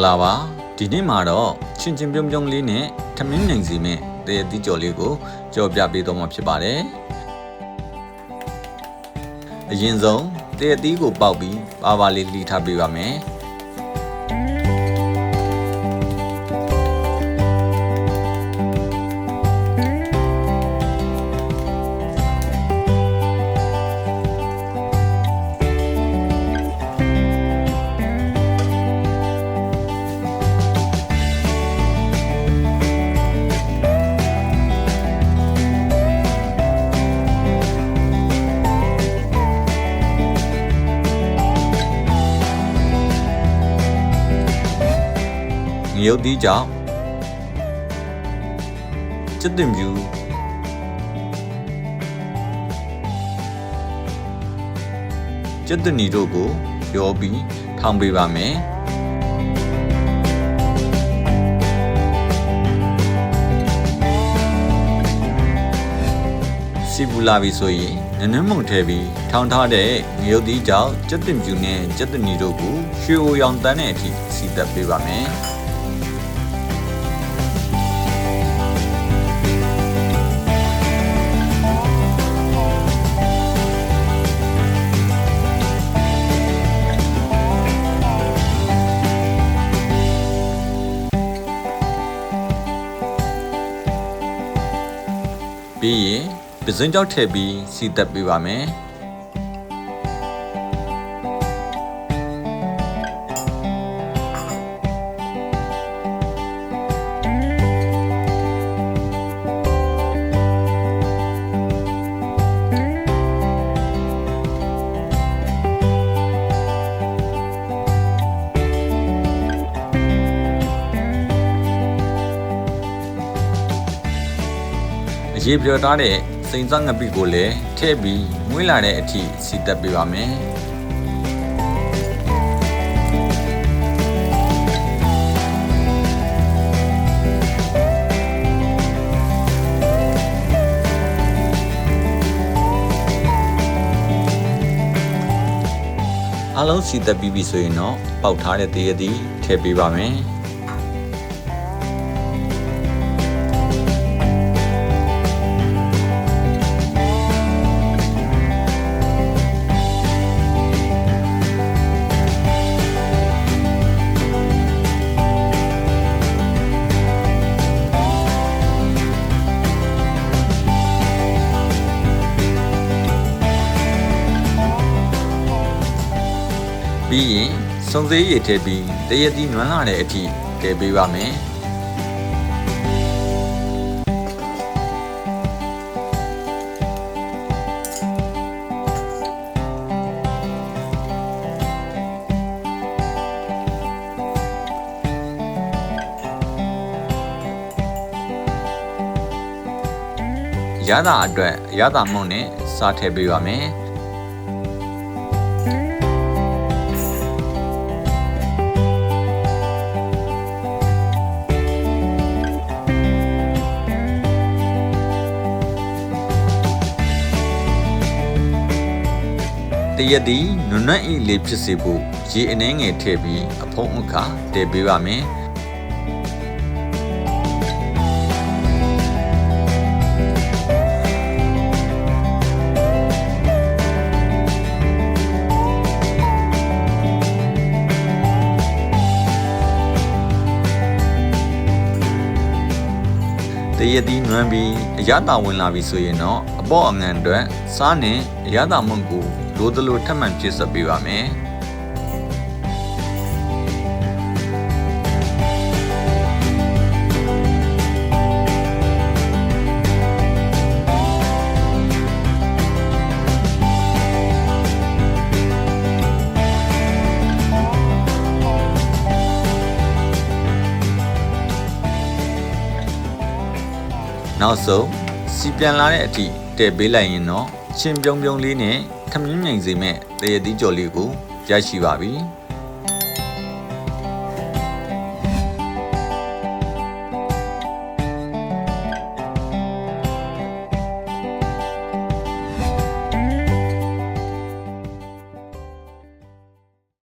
လာပါဒီနေ့မှာတော့ချင်းချင်းပြုံးပြုံးလေးနဲ့ထမင်းနိုင်စီမဲ့တရတိကြော်လေးကိုကြော်ပြပေးတော့မှာဖြစ်ပါတယ်အရင်ဆုံးတရတိကိုပေါက်ပြီးပါပါလေးလှီထားပေးပါမယ်ရုပ်သီးကြောင့်ကျက်တင်ပြူကျက်တနီတို့ကိုရောပြီးထောင်ပေးပါမယ်စီပူလာပြီဆိုရင်နည်းမုံထဲပြီးထောင်ထားတဲ့ရုပ်သီးကြောင့်ကျက်တင်ပြူနဲ့ကျက်တနီတို့ကိုရွှေအိုရောင်တန်းတဲ့အထိစီတက်ပေးပါမယ်ပြီးရင်ပဇွန်ကြောက်ထည့်ပြီးစီတက်ပေးပါမယ်ရေပြောထားတဲ့စိန်စငပိကိုလည်းထည့်ပြီးမွေးလာတဲ့အထိစီတက်ပေးပါမယ်အားလုံးစီတက်ပြီးပြီဆိုရင်တော့ပေါက်ထားတဲ့တရသည်ထည့်ပေးပါမယ်ပြီးရင်စုံစည်းရည်ထည့်ပြီးတရတိနွမ်းလာတဲ့အထိထည့်ပေးပါမယ်ရတာအတွက်ရတာမုံနဲ့စားထည့်ပေးပါမယ်တရသည်နွမ်းနွမ်းဤလေးဖြစ်စေဖို့ရေအနှဲငယ်ထည့်ပြီးအဖုံးအခါတည်ပေးပါမယ်တရသည်နွမ်းပြီးအရသာဝင်လာပြီဆိုရင်တော့အပေါ့အငံအတွက်စားနဲ့အရသာမုံကိုလိုသလိုထပ်မံပြည့်စပ်ပေးပါမယ်နောက်ဆုံးစီပြန်လာတဲ့အထိတည့်ပေးလိုက်ရင်တော့ချင်းပြုံးပြုံးလေးနဲ့ထမင်းမြိုင်စေမဲ့တရတိကြော်လေးကိုရရှိပါပြီ။